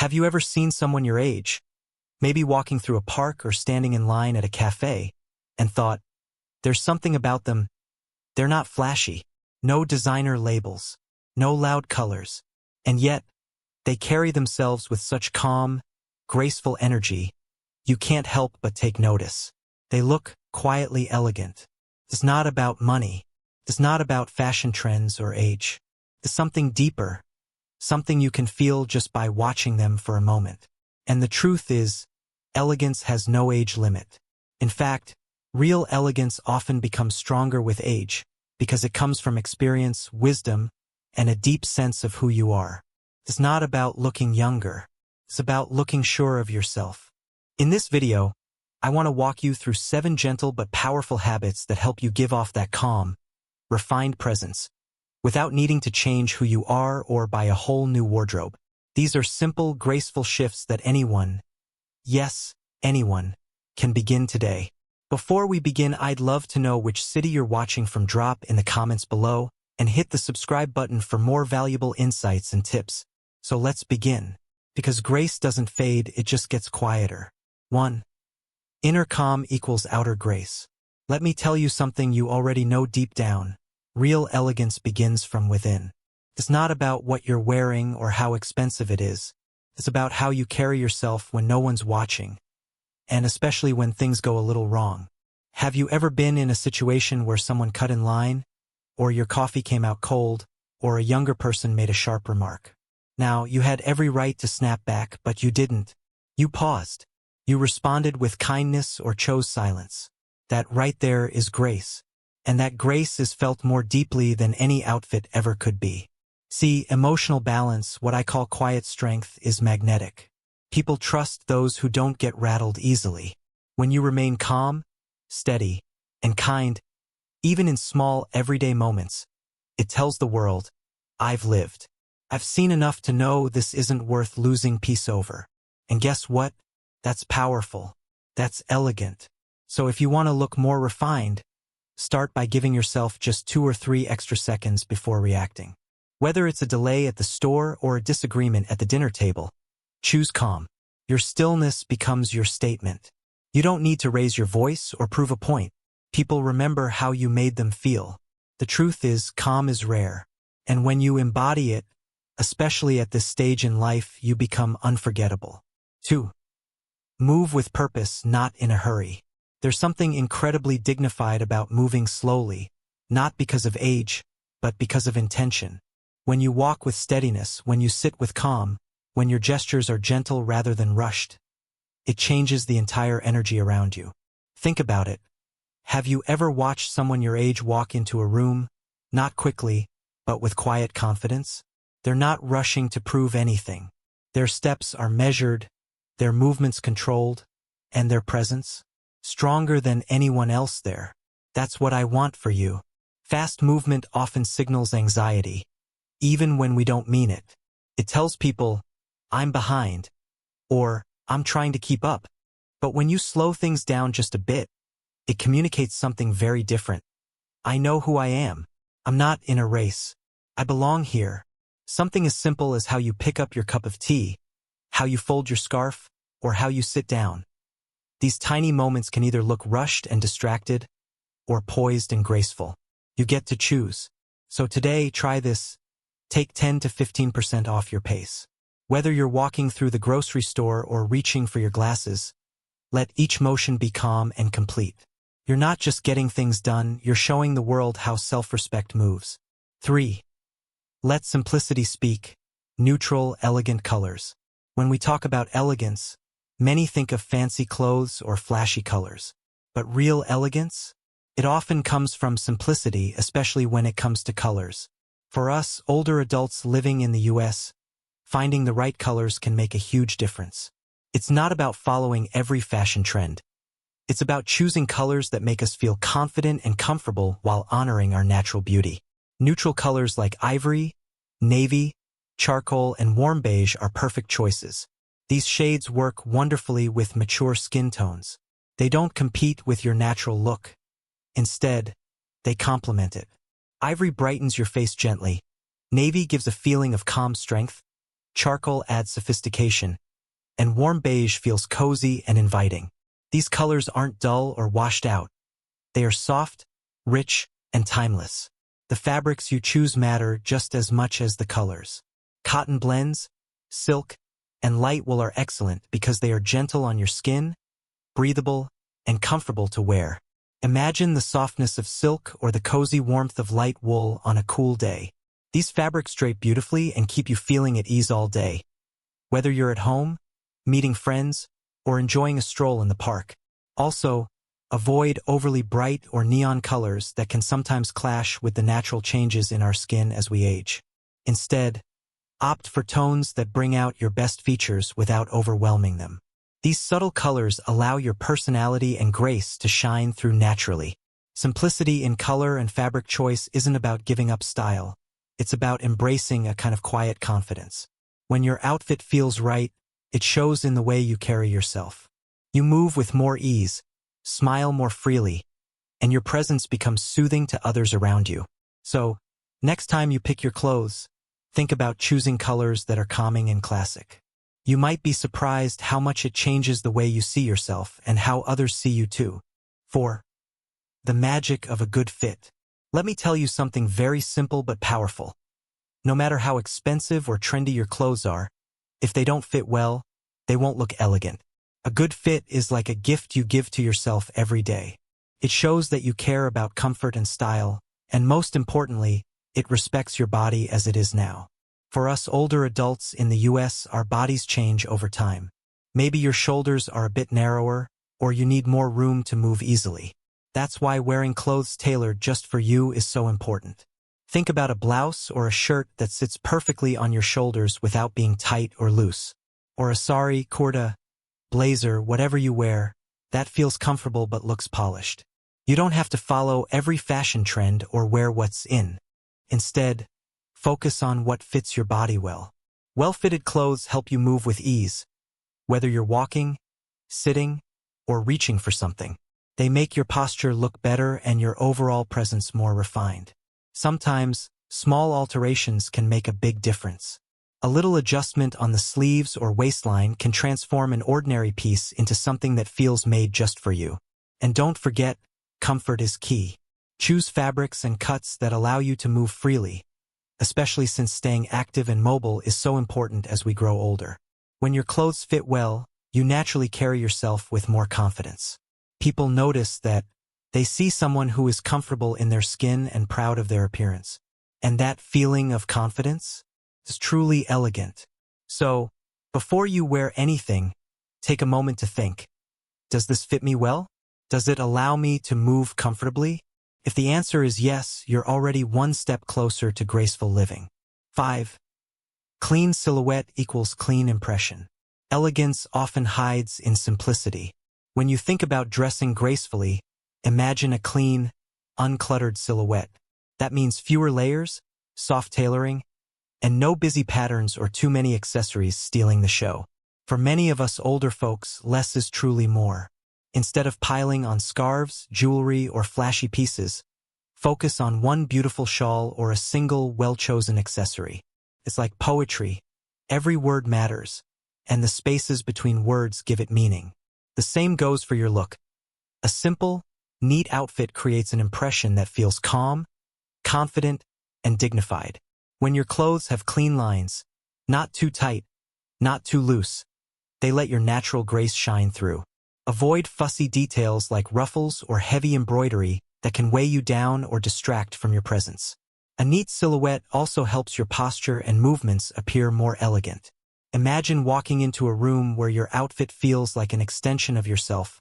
Have you ever seen someone your age, maybe walking through a park or standing in line at a cafe, and thought, there's something about them, they're not flashy, no designer labels, no loud colors, and yet, they carry themselves with such calm, graceful energy, you can't help but take notice. They look quietly elegant. It's not about money. It's not about fashion trends or age. It's something deeper, something you can feel just by watching them for a moment. And the truth is, elegance has no age limit. In fact, real elegance often becomes stronger with age, because it comes from experience, wisdom, and a deep sense of who you are. It's not about looking younger. It's about looking sure of yourself. In this video, I want to walk you through 7 gentle but powerful habits that help you give off that calm, refined presence, without needing to change who you are or buy a whole new wardrobe. These are simple, graceful shifts that anyone, yes, anyone, can begin today. Before we begin, I'd love to know which city you're watching from. Drop in the comments below and hit the subscribe button for more valuable insights and tips. So let's begin. Because grace doesn't fade, it just gets quieter. 1. Inner calm equals outer grace. Let me tell you something you already know deep down. Real elegance begins from within. It's not about what you're wearing or how expensive it is. It's about how you carry yourself when no one's watching, and especially when things go a little wrong. Have you ever been in a situation where someone cut in line, or your coffee came out cold, or a younger person made a sharp remark? Now, you had every right to snap back, but you didn't. You paused. You responded with kindness or chose silence. That right there is grace. And that grace is felt more deeply than any outfit ever could be. See, emotional balance, what I call quiet strength, is magnetic. People trust those who don't get rattled easily. When you remain calm, steady, and kind, even in small, everyday moments, it tells the world, I've lived. I've seen enough to know this isn't worth losing peace over. And guess what? That's powerful. That's elegant. So if you want to look more refined, start by giving yourself just 2 or 3 extra seconds before reacting. Whether it's a delay at the store or a disagreement at the dinner table, choose calm. Your stillness becomes your statement. You don't need to raise your voice or prove a point. People remember how you made them feel. The truth is, calm is rare. And when you embody it, especially at this stage in life, you become unforgettable. 2. Move with purpose, not in a hurry. There's something incredibly dignified about moving slowly, not because of age, but because of intention. When you walk with steadiness, when you sit with calm, when your gestures are gentle rather than rushed, it changes the entire energy around you. Think about it. Have you ever watched someone your age walk into a room, not quickly, but with quiet confidence? They're not rushing to prove anything. Their steps are measured, their movements controlled, and their presence stronger than anyone else there. That's what I want for you. Fast movement often signals anxiety, even when we don't mean it. It tells people, I'm behind, or I'm trying to keep up. But when you slow things down just a bit, it communicates something very different. I know who I am. I'm not in a race. I belong here. Something as simple as how you pick up your cup of tea, how you fold your scarf, or how you sit down. These tiny moments can either look rushed and distracted, or poised and graceful. You get to choose. So today, try this. Take 10 to 15% off your pace. Whether you're walking through the grocery store or reaching for your glasses, let each motion be calm and complete. You're not just getting things done, you're showing the world how self-respect moves. 3. Let simplicity speak. Neutral, elegant colors. When we talk about elegance, many think of fancy clothes or flashy colors. But real elegance? It often comes from simplicity, especially when it comes to colors. For us, older adults living in the US, finding the right colors can make a huge difference. It's not about following every fashion trend. It's about choosing colors that make us feel confident and comfortable while honoring our natural beauty. Neutral colors like ivory, navy, charcoal, and warm beige are perfect choices. These shades work wonderfully with mature skin tones. They don't compete with your natural look. Instead, they complement it. Ivory brightens your face gently. Navy gives a feeling of calm strength. charcoal adds sophistication, and warm beige feels cozy and inviting. These colors aren't dull or washed out. They are soft, rich, and timeless. The fabrics you choose matter just as much as the colors. Cotton blends, silk, and light wool are excellent because they are gentle on your skin, breathable, and comfortable to wear. Imagine the softness of silk or the cozy warmth of light wool on a cool day. These fabrics drape beautifully and keep you feeling at ease all day, whether you're at home, meeting friends, or enjoying a stroll in the park. Also, avoid overly bright or neon colors that can sometimes clash with the natural changes in our skin as we age. Instead, opt for tones that bring out your best features without overwhelming them. These subtle colors allow your personality and grace to shine through naturally. Simplicity in color and fabric choice isn't about giving up style. It's about embracing a kind of quiet confidence. When your outfit feels right, it shows in the way you carry yourself. You move with more ease, smile more freely, and your presence becomes soothing to others around you. So, next time you pick your clothes, think about choosing colors that are calming and classic. You might be surprised how much it changes the way you see yourself and how others see you too. 4. The magic of a good fit. Let me tell you something very simple but powerful. No matter how expensive or trendy your clothes are, if they don't fit well, they won't look elegant. A good fit is like a gift you give to yourself every day. It shows that you care about comfort and style, and most importantly, it respects your body as it is now. For us older adults in the US, our bodies change over time. Maybe your shoulders are a bit narrower, or you need more room to move easily. That's why wearing clothes tailored just for you is so important. Think about a blouse or a shirt that sits perfectly on your shoulders without being tight or loose. Or a sari, kurta, blazer, whatever you wear, that feels comfortable but looks polished. You don't have to follow every fashion trend or wear what's in. Instead, focus on what fits your body well. Well-fitted clothes help you move with ease, whether you're walking, sitting, or reaching for something. They make your posture look better and your overall presence more refined. Sometimes, small alterations can make a big difference. A little adjustment on the sleeves or waistline can transform an ordinary piece into something that feels made just for you. And don't forget, comfort is key. Choose fabrics and cuts that allow you to move freely, especially since staying active and mobile is so important as we grow older. When your clothes fit well, you naturally carry yourself with more confidence. People notice that they see someone who is comfortable in their skin and proud of their appearance. And that feeling of confidence is truly elegant. So, before you wear anything, take a moment to think, does this fit me well? Does it allow me to move comfortably? If the answer is yes, you're already one step closer to graceful living. 5. Clean silhouette equals clean impression. Elegance often hides in simplicity. When you think about dressing gracefully, imagine a clean, uncluttered silhouette. That means fewer layers, soft tailoring, and no busy patterns or too many accessories stealing the show. For many of us older folks, less is truly more. Instead of piling on scarves, jewelry, or flashy pieces, focus on one beautiful shawl or a single, well-chosen accessory. It's like poetry. Every word matters, and the spaces between words give it meaning. The same goes for your look. A simple, neat outfit creates an impression that feels calm, confident, and dignified. When your clothes have clean lines, not too tight, not too loose, they let your natural grace shine through. Avoid fussy details like ruffles or heavy embroidery that can weigh you down or distract from your presence. A neat silhouette also helps your posture and movements appear more elegant. Imagine walking into a room where your outfit feels like an extension of yourself.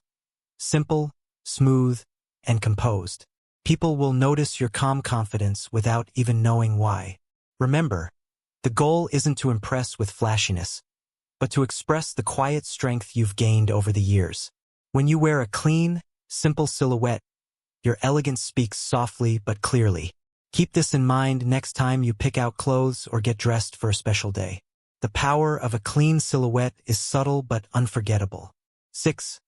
Simple, smooth, and composed. People will notice your calm confidence without even knowing why. Remember, the goal isn't to impress with flashiness, but to express the quiet strength you've gained over the years. When you wear a clean, simple silhouette, your elegance speaks softly but clearly. Keep this in mind next time you pick out clothes or get dressed for a special day. The power of a clean silhouette is subtle but unforgettable. 6.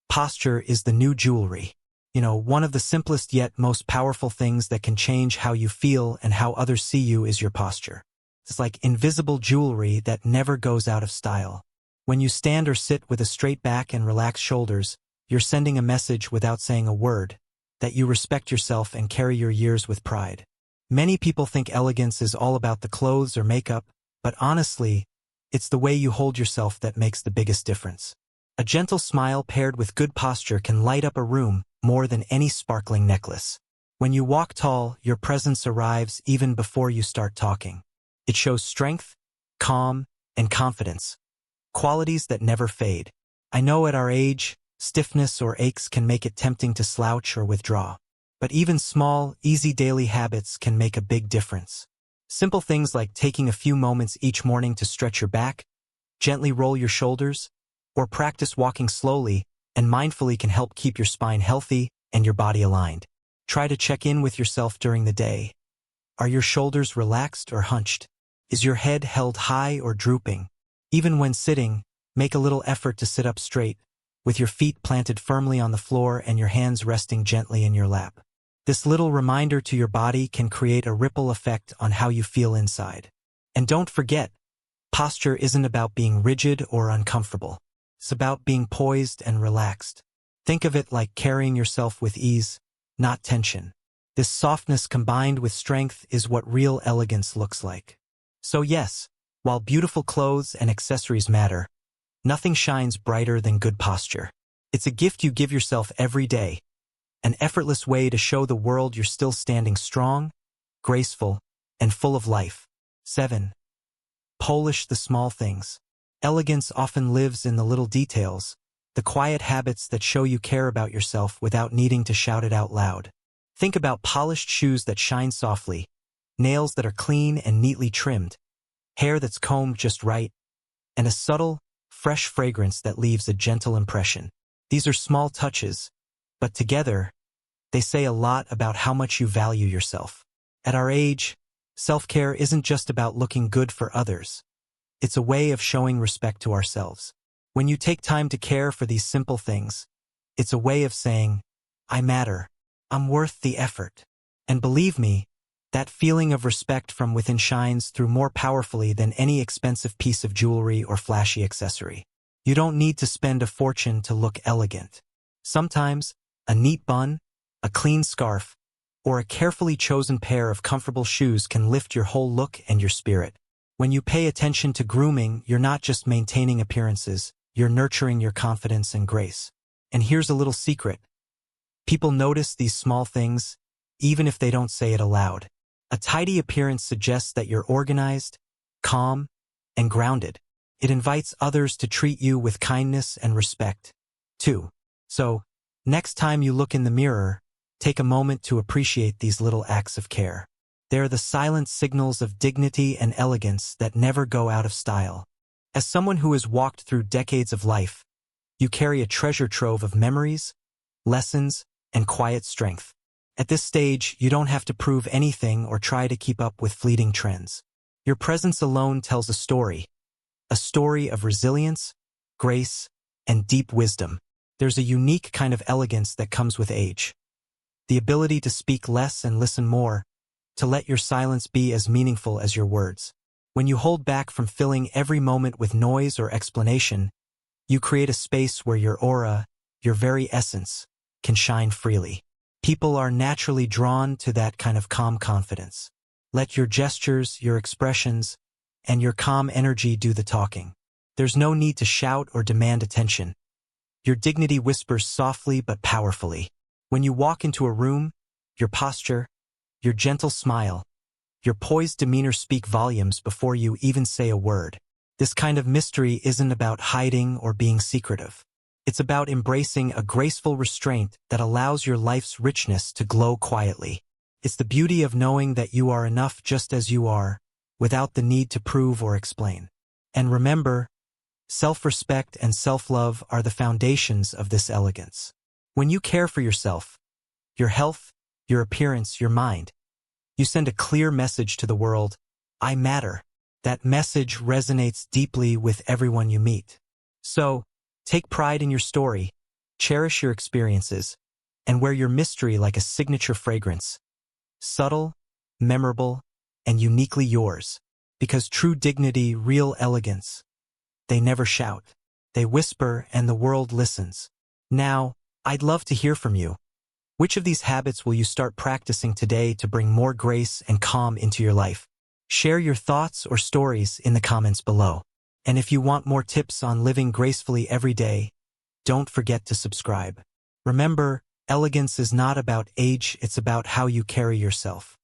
Posture is the new jewelry. One of the simplest yet most powerful things that can change how you feel and how others see you is your posture. It's like invisible jewelry that never goes out of style. When you stand or sit with a straight back and relaxed shoulders, you're sending a message without saying a word, that you respect yourself and carry your years with pride. Many people think elegance is all about the clothes or makeup, but honestly, it's the way you hold yourself that makes the biggest difference. A gentle smile paired with good posture can light up a room more than any sparkling necklace. When you walk tall, your presence arrives even before you start talking. It shows strength, calm, and confidence, qualities that never fade. I know at our age, stiffness or aches can make it tempting to slouch or withdraw. But even small, easy daily habits can make a big difference. Simple things like taking a few moments each morning to stretch your back, gently roll your shoulders, or practice walking slowly and mindfully can help keep your spine healthy and your body aligned. Try to check in with yourself during the day. Are your shoulders relaxed or hunched? Is your head held high or drooping? Even when sitting, make a little effort to sit up straight, with your feet planted firmly on the floor and your hands resting gently in your lap. This little reminder to your body can create a ripple effect on how you feel inside. And don't forget, posture isn't about being rigid or uncomfortable. It's about being poised and relaxed. Think of it like carrying yourself with ease, not tension. This softness combined with strength is what real elegance looks like. So yes, while beautiful clothes and accessories matter, nothing shines brighter than good posture. It's a gift you give yourself every day, an effortless way to show the world you're still standing strong, graceful, and full of life. 7. Polish the small things. Elegance often lives in the little details, the quiet habits that show you care about yourself without needing to shout it out loud. Think about polished shoes that shine softly, nails that are clean and neatly trimmed, hair that's combed just right, and a subtle, fresh fragrance that leaves a gentle impression. These are small touches, but together, they say a lot about how much you value yourself. At our age, self-care isn't just about looking good for others. It's a way of showing respect to ourselves. When you take time to care for these simple things, it's a way of saying, I matter, I'm worth the effort. And believe me, that feeling of respect from within shines through more powerfully than any expensive piece of jewelry or flashy accessory. You don't need to spend a fortune to look elegant. Sometimes, a neat bun, a clean scarf, or a carefully chosen pair of comfortable shoes can lift your whole look and your spirit. When you pay attention to grooming, you're not just maintaining appearances, you're nurturing your confidence and grace. And here's a little secret. People notice these small things, even if they don't say it aloud. A tidy appearance suggests that you're organized, calm, and grounded. It invites others to treat you with kindness and respect, too. So, next time you look in the mirror, take a moment to appreciate these little acts of care. They're the silent signals of dignity and elegance that never go out of style. As someone who has walked through decades of life, you carry a treasure trove of memories, lessons, and quiet strength. At this stage, you don't have to prove anything or try to keep up with fleeting trends. Your presence alone tells a story of resilience, grace, and deep wisdom. There's a unique kind of elegance that comes with age. The ability to speak less and listen more, to let your silence be as meaningful as your words. When you hold back from filling every moment with noise or explanation, you create a space where your aura, your very essence, can shine freely. People are naturally drawn to that kind of calm confidence. Let your gestures, your expressions, and your calm energy do the talking. There's no need to shout or demand attention. Your dignity whispers softly but powerfully. When you walk into a room, your posture, your gentle smile, your poised demeanor speak volumes before you even say a word. This kind of mystery isn't about hiding or being secretive. It's about embracing a graceful restraint that allows your life's richness to glow quietly. It's the beauty of knowing that you are enough just as you are, without the need to prove or explain. And remember, self-respect and self-love are the foundations of this elegance. When you care for yourself, your health, your appearance, your mind, you send a clear message to the world, I matter. That message resonates deeply with everyone you meet. So, take pride in your story, cherish your experiences, and wear your mystery like a signature fragrance. Subtle, memorable, and uniquely yours. Because true dignity, real elegance, they never shout. They whisper and the world listens. Now, I'd love to hear from you. Which of these habits will you start practicing today to bring more grace and calm into your life? Share your thoughts or stories in the comments below. And if you want more tips on living gracefully every day, don't forget to subscribe. Remember, elegance is not about age, it's about how you carry yourself.